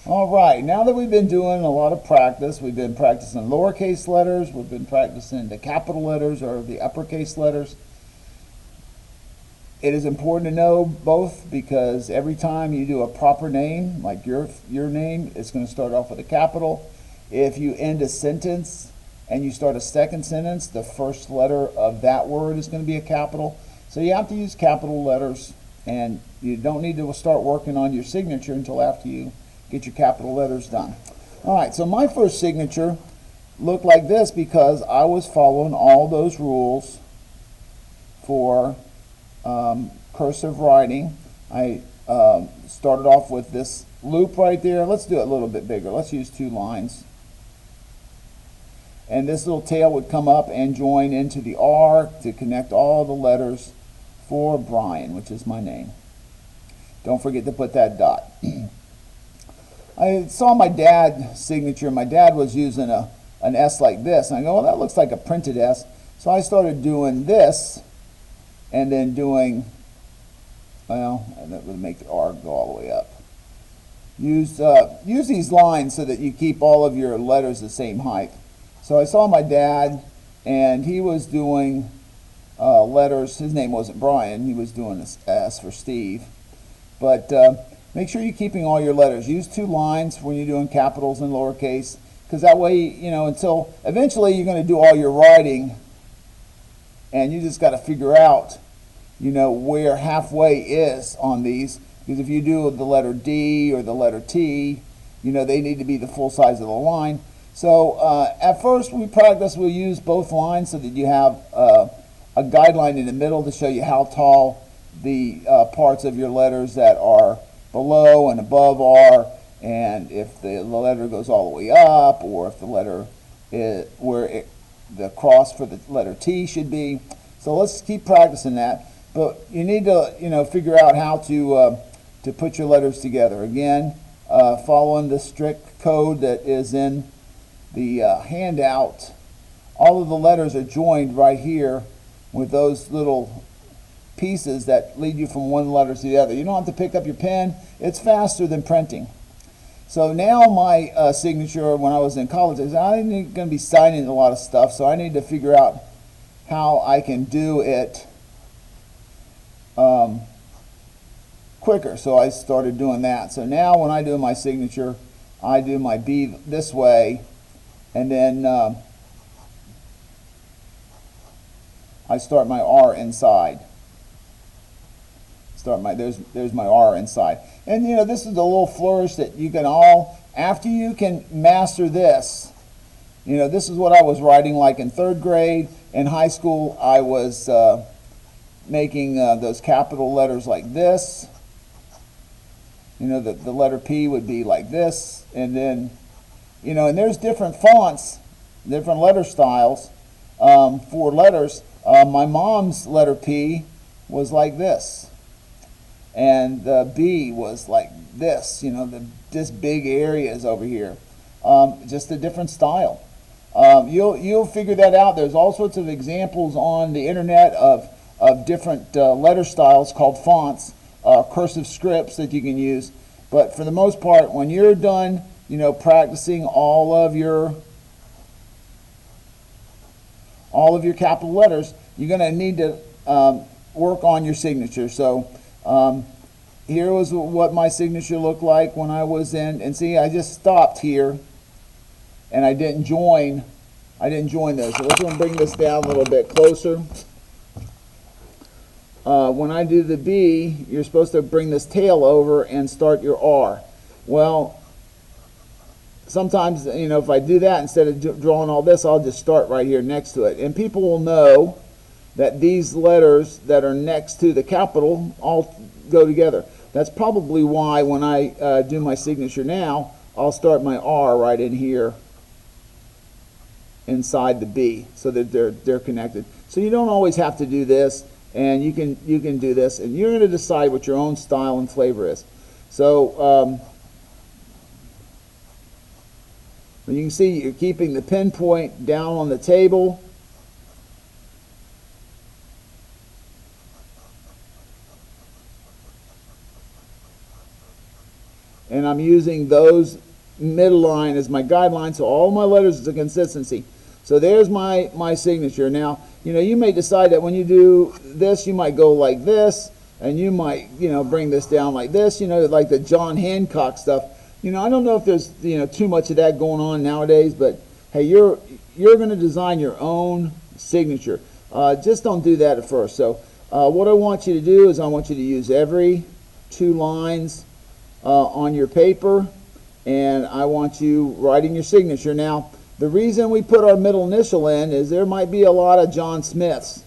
All right, now that we've been doing a lot of practice, we've been practicing lowercase letters, we've been practicing the capital letters or the uppercase letters. It is important to know both because every time you do a proper name, like your name, it's going to start off with a capital. If you end a sentence and you start a second sentence, the first letter of that word is going to be a capital. So you have to use capital letters, and you don't need to start working on your signature until after you get your capital letters done. All right, so my first signature looked like this because I was following all those rules for cursive writing. I started off with this loop right there. Let's do it a little bit bigger. Let's use 2 lines. And this little tail would come up and join into the R to connect all the letters for Brian, which is my name. Don't forget to put that dot. I saw my dad's signature. My dad was using an S like this. And I go, well, that looks like a printed S. So I started doing this and then doing, well, and that would make the R go all the way up. Use these lines so that you keep all of your letters the same height. So I saw my dad, and he was doing letters. His name wasn't Brian. He was doing this S for Steve. But make sure you're keeping all your letters. Use 2 lines when you're doing capitals and lowercase, because that way, you know, until eventually you're going to do all your writing, and you just got to figure out, you know, where halfway is on these. Because if you do the letter D or the letter T, you know, they need to be the full size of the line. So at first we practice, we'll use both lines so that you have a guideline in the middle to show you how tall the parts of your letters that are below and above are, and if the letter goes all the way up, or if the letter is the cross for the letter T should be. So let's keep practicing that. But you need to, you know, figure out how to put your letters together. Again, following the strict code that is in the handout. All of the letters are joined right here with those little pieces that lead you from one letter to the other. You don't have to pick up your pen. It's faster than printing. So now my signature, when I was in college, is I'm going to be signing a lot of stuff, so I need to figure out how I can do it quicker. So I started doing that. So now when I do my signature, I do my B this way, and then I start my R inside. There's my R inside. And you know, this is a little flourish that you can all, after you can master this, you know, this is what I was writing like in 3rd grade. In high school, I was making those capital letters like this. You know, the letter P would be like this. And then, you know, and there's different fonts, different letter styles for letters. My mom's letter P was like this. And the B was like this, you know, this big areas over here. Just a different style. You'll figure that out. There's all sorts of examples on the internet of different letter styles called fonts, cursive scripts that you can use. But for the most part, when you're done, you know, practicing all of your capital letters, you're going to need to work on your signature. So here was what my signature looked like when I was in, and see, I just stopped here, and I didn't join those. So let's bring this down a little bit closer. When I do the B, you're supposed to bring this tail over and start your R. Well, sometimes, you know, if I do that, instead of drawing all this, I'll just start right here next to it. And people will know that these letters that are next to the capital all go together. That's probably why when I do my signature now, I'll start my R right in here inside the B, so that they're connected. So you don't always have to do this, and you can do this, and you're going to decide what your own style and flavor is. So you can see you're keeping the pinpoint down on the table. and I'm using those middle line as my guideline, so all my letters is a consistency. So there's my signature. Now, you may decide that when you do this, you might go like this, and you might, bring this down like this, like the John Hancock stuff. I don't know if there's, too much of that going on nowadays, but hey, you're going to design your own signature. Just don't do that at first. So what I want you to do is I want you to use every 2 lines on your paper, and I want you writing your signature. Now, the reason we put our middle initial in is there might be a lot of John Smiths,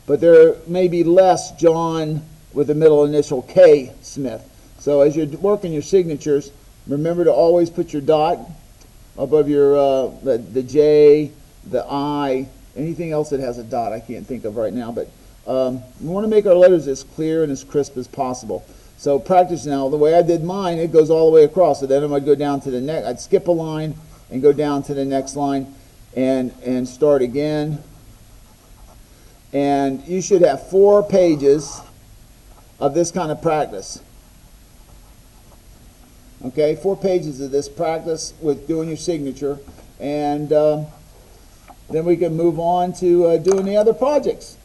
but there may be less John with the middle initial K Smith. So as you're working your signatures, remember to always put your dot above your the J, the I, anything else that has a dot I can't think of right now, but we want to make our letters as clear and as crisp as possible. So practice now. The way I did mine, it goes all the way across. So then I'd go down to the next, I'd skip a line and go down to the next line and start again. And you should have 4 pages of this kind of practice. Okay, 4 pages of this practice with doing your signature, and then we can move on to doing the other projects.